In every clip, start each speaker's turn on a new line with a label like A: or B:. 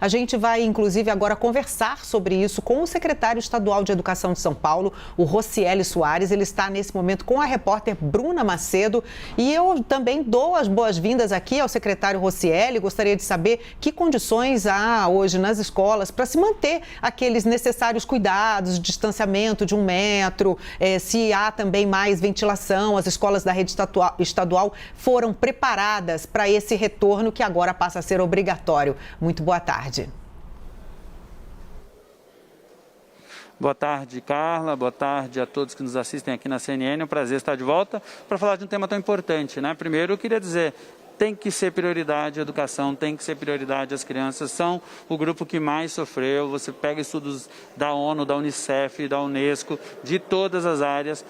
A: A gente vai, inclusive, agora conversar sobre isso com o secretário estadual de Educação de São Paulo, o Rocieli Soares. Ele está, nesse momento, com a repórter Bruna Macedo. E eu também dou as boas-vindas aqui ao secretário Rocieli. Gostaria de saber que condições há hoje nas escolas para se manter aqueles necessários cuidados, distanciamento de 1 metro, se há também mais ventilação. As escolas da rede estadual foram preparadas para esse retorno que agora passa a ser obrigatório. Muito boa tarde.
B: Boa tarde, Carla. Boa tarde a todos que nos assistem aqui na CNN. É um prazer estar de volta para falar de um tema tão importante, né? Primeiro, eu queria dizer, tem que ser prioridade a educação, tem que ser prioridade as crianças, são o grupo que mais sofreu. Você pega estudos da ONU, da Unicef, da Unesco, de todas as áreas,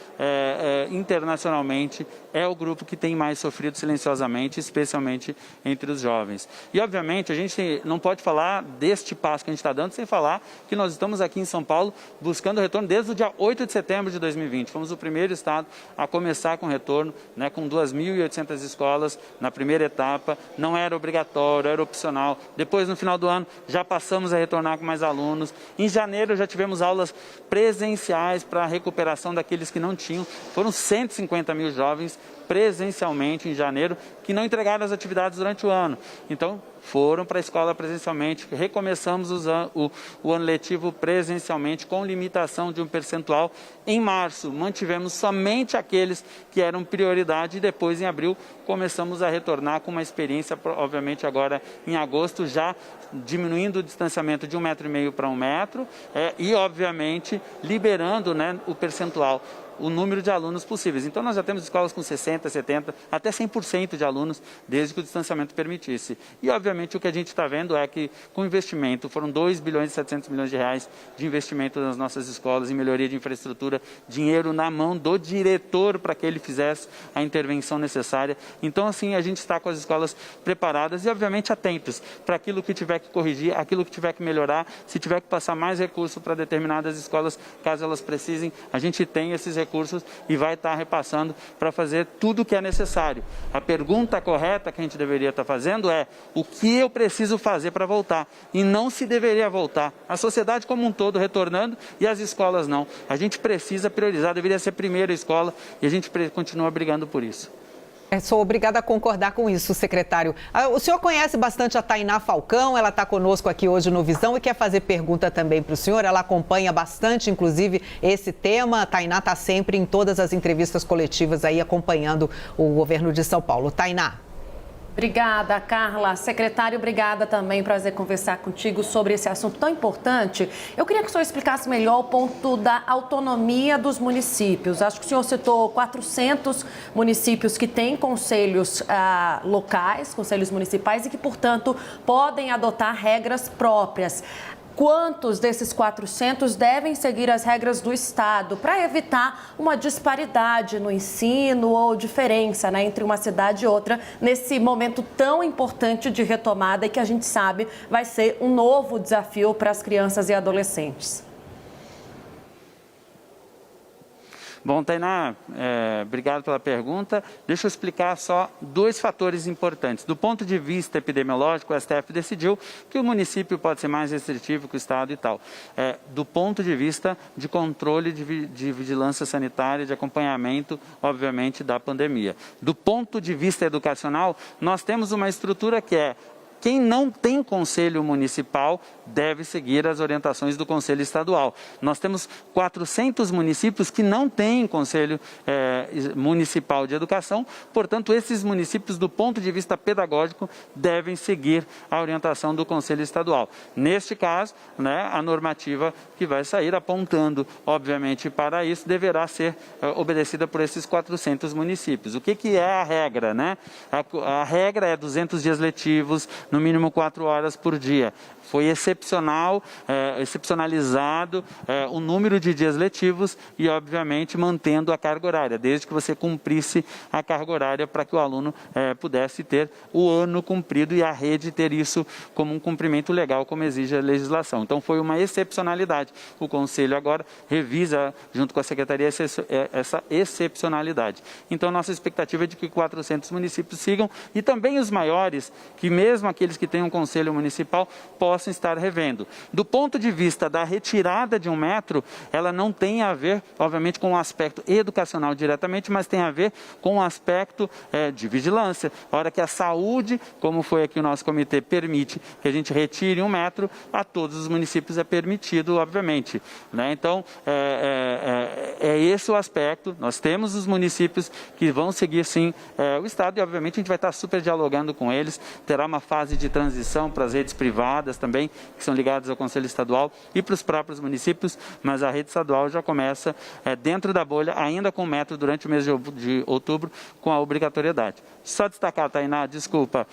B: internacionalmente, é o grupo que tem mais sofrido silenciosamente, especialmente entre os jovens. E, obviamente, a gente não pode falar deste passo que a gente está dando sem falar que nós estamos aqui em São Paulo buscando o retorno desde o dia 8 de setembro de 2020. Fomos o primeiro estado a começar com retorno, né, com 2.800 escolas na primeira etapa. Não era obrigatório, era opcional. Depois, no final do ano, já passamos a retornar com mais alunos. Em janeiro, já tivemos aulas presenciais para a recuperação daqueles que não tinham. Foram 150 mil jovens presencialmente em janeiro, que não entregaram as atividades durante o ano. Então, foram para a escola presencialmente. Recomeçamos o ano letivo presencialmente, com limitação de um percentual. Em março, mantivemos somente aqueles que eram prioridade e depois, em abril, começamos a retornar com uma experiência, obviamente agora em agosto, já diminuindo o distanciamento de 1,5 metro para 1 metro e, obviamente, liberando, né, o percentual, o número de alunos possíveis. Então, nós já temos escolas com 60%, 70%, até 100% de alunos, desde que o distanciamento permitisse. E, obviamente, o que a gente está vendo é que, com investimento, foram 2 bilhões e 700 milhões de reais de investimento nas nossas escolas, em melhoria de infraestrutura, dinheiro na mão do diretor para que ele fizesse a intervenção necessária. Então, assim, a gente está com as escolas preparadas e, obviamente, atentos para aquilo que tiver que corrigir, aquilo que tiver que melhorar, se tiver que passar mais recurso para determinadas escolas, caso elas precisem, a gente tem esses recursos e vai estar repassando para fazer tudo o que é necessário. A pergunta correta que a gente deveria estar fazendo é: o que eu preciso fazer para voltar? E não se deveria voltar. A sociedade como um todo retornando e as escolas não. A gente precisa priorizar, deveria ser primeiro a escola e a gente continua brigando por isso.
A: Sou obrigada a concordar com isso, secretário. O senhor conhece bastante a Tainá Falcão, ela está conosco aqui hoje no Visão e quer fazer pergunta também para o senhor. Ela acompanha bastante, inclusive, esse tema. A Tainá está sempre em todas as entrevistas coletivas aí acompanhando o governo de São Paulo. Tainá.
C: Obrigada, Carla. Secretário, obrigada também. Prazer conversar contigo sobre esse assunto tão importante. Eu queria que o senhor explicasse melhor o ponto da autonomia dos municípios. Acho que o senhor citou 400 municípios que têm conselhos locais, conselhos municipais, e que, portanto, podem adotar regras próprias. Quantos desses 400 devem seguir as regras do Estado para evitar uma disparidade no ensino ou diferença, né, entre uma cidade e outra nesse momento tão importante de retomada e que a gente sabe vai ser um novo desafio para as crianças e adolescentes?
B: Bom, Tainá, obrigado pela pergunta. Deixa eu explicar só 2 fatores importantes. Do ponto de vista epidemiológico, o STF decidiu que o município pode ser mais restritivo que o Estado e tal. Do ponto de vista de controle de vigilância sanitária, de acompanhamento, obviamente, da pandemia. Do ponto de vista educacional, nós temos uma estrutura que é: quem não tem conselho municipal deve seguir as orientações do conselho estadual. Nós temos 400 municípios que não têm conselho municipal de educação, portanto, esses municípios, do ponto de vista pedagógico, devem seguir a orientação do conselho estadual. Neste caso, né, a normativa que vai sair apontando, obviamente, para isso, deverá ser obedecida por esses 400 municípios. O que é a regra, né? A regra é 200 dias letivos, no mínimo 4 horas por dia. Foi excepcionalizado o número de dias letivos e, obviamente, mantendo a carga horária, desde que você cumprisse a carga horária para que o aluno pudesse ter o ano cumprido e a rede ter isso como um cumprimento legal, como exige a legislação. Então, foi uma excepcionalidade. O Conselho agora revisa, junto com a Secretaria, essa excepcionalidade. Então, nossa expectativa é de que 400 municípios sigam e também os maiores, que mesmo aqui aqueles que têm um conselho municipal possam estar revendo. Do ponto de vista da retirada de 1 metro, ela não tem a ver, obviamente, com o aspecto educacional diretamente, mas tem a ver com o aspecto de vigilância. A hora que a saúde, como foi aqui o nosso comitê, permite que a gente retire 1 metro, a todos os municípios é permitido, obviamente, né? Então, é esse o aspecto. Nós temos os municípios que vão seguir, sim, o Estado e, obviamente, a gente vai estar super dialogando com eles. Terá uma fase de transição para as redes privadas também, que são ligadas ao Conselho Estadual e para os próprios municípios, mas a rede estadual já começa dentro da bolha, ainda com 1 metro durante o mês de outubro, com a obrigatoriedade. Só destacar, Tainá, desculpa,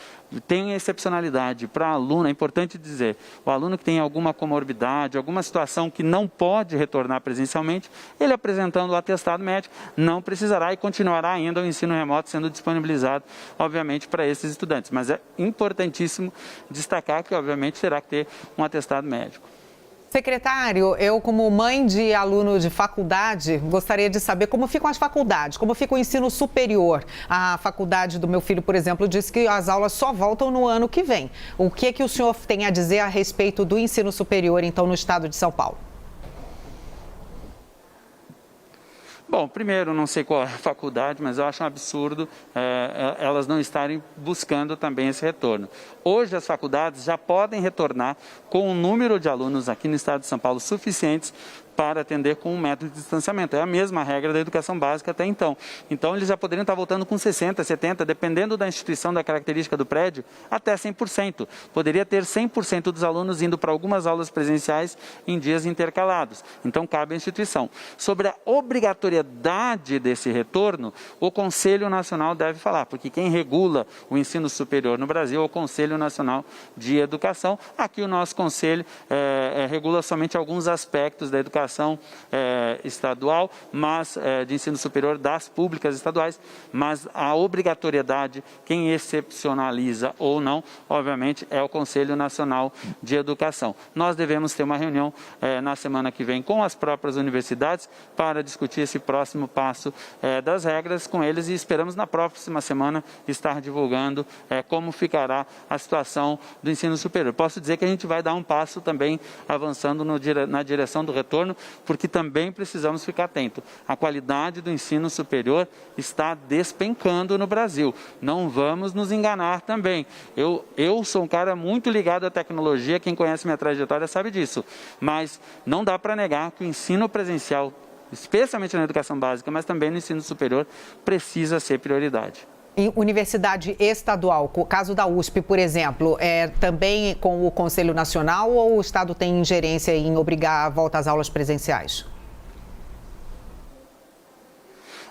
B: tem excepcionalidade para aluno, é importante dizer, o aluno que tem alguma comorbidade, alguma situação que não pode retornar presencialmente, ele apresentando o atestado médico, não precisará e continuará ainda o ensino remoto sendo disponibilizado, obviamente, para esses estudantes. Mas é importantíssimo destacar que, obviamente, terá que ter um atestado médico.
A: Secretário, eu como mãe de aluno de faculdade, gostaria de saber como ficam as faculdades, como fica o ensino superior. A faculdade do meu filho, por exemplo, disse que as aulas só voltam no ano que vem. O que o senhor tem a dizer a respeito do ensino superior, então, no estado de São Paulo?
B: Bom, primeiro, não sei qual é a faculdade, mas eu acho um absurdo elas não estarem buscando também esse retorno. Hoje, as faculdades já podem retornar com um número de alunos aqui no estado de São Paulo suficientes para atender com 1 metro de distanciamento. É a mesma regra da educação básica até então. Então, eles já poderiam estar voltando com 60%, 70%, dependendo da instituição, da característica do prédio, até 100%. Poderia ter 100% dos alunos indo para algumas aulas presenciais em dias intercalados. Então, cabe à instituição. Sobre a obrigatoriedade desse retorno, o Conselho Nacional deve falar, porque quem regula o ensino superior no Brasil é o Conselho Nacional de Educação. Aqui o nosso Conselho regula somente alguns aspectos da educação estadual, mas de ensino superior das públicas estaduais, mas a obrigatoriedade, quem excepcionaliza ou não, obviamente, é o Conselho Nacional de Educação. Nós devemos ter uma reunião na semana que vem com as próprias universidades para discutir esse próximo passo das regras com eles e esperamos na próxima semana estar divulgando como ficará a situação do ensino superior. Posso dizer que a gente vai dar um passo também avançando na direção do retorno, porque também precisamos ficar atentos. A qualidade do ensino superior está despencando no Brasil. Não vamos nos enganar também. Eu sou um cara muito ligado à tecnologia, quem conhece minha trajetória sabe disso. Mas não dá para negar que o ensino presencial, especialmente na educação básica, mas também no ensino superior, precisa ser prioridade.
A: Em universidade estadual, o caso da USP, por exemplo, também com o Conselho Nacional ou o Estado tem ingerência em obrigar a volta às aulas presenciais?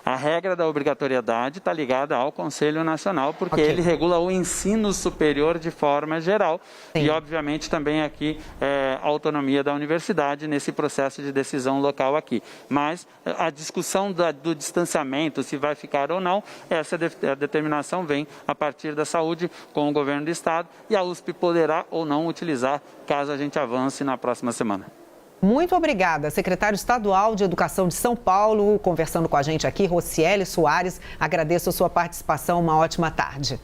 B: A regra da obrigatoriedade está ligada ao Conselho Nacional, porque ele regula o ensino superior de forma geral. Sim. E, obviamente, também aqui a autonomia da universidade nesse processo de decisão local aqui. Mas a discussão do distanciamento, se vai ficar ou não, essa determinação vem a partir da saúde com o governo do Estado e a USP poderá ou não utilizar, caso a gente avance na próxima semana.
A: Muito obrigada, secretário estadual de Educação de São Paulo, conversando com a gente aqui, Rocieli Soares. Agradeço a sua participação, uma ótima tarde.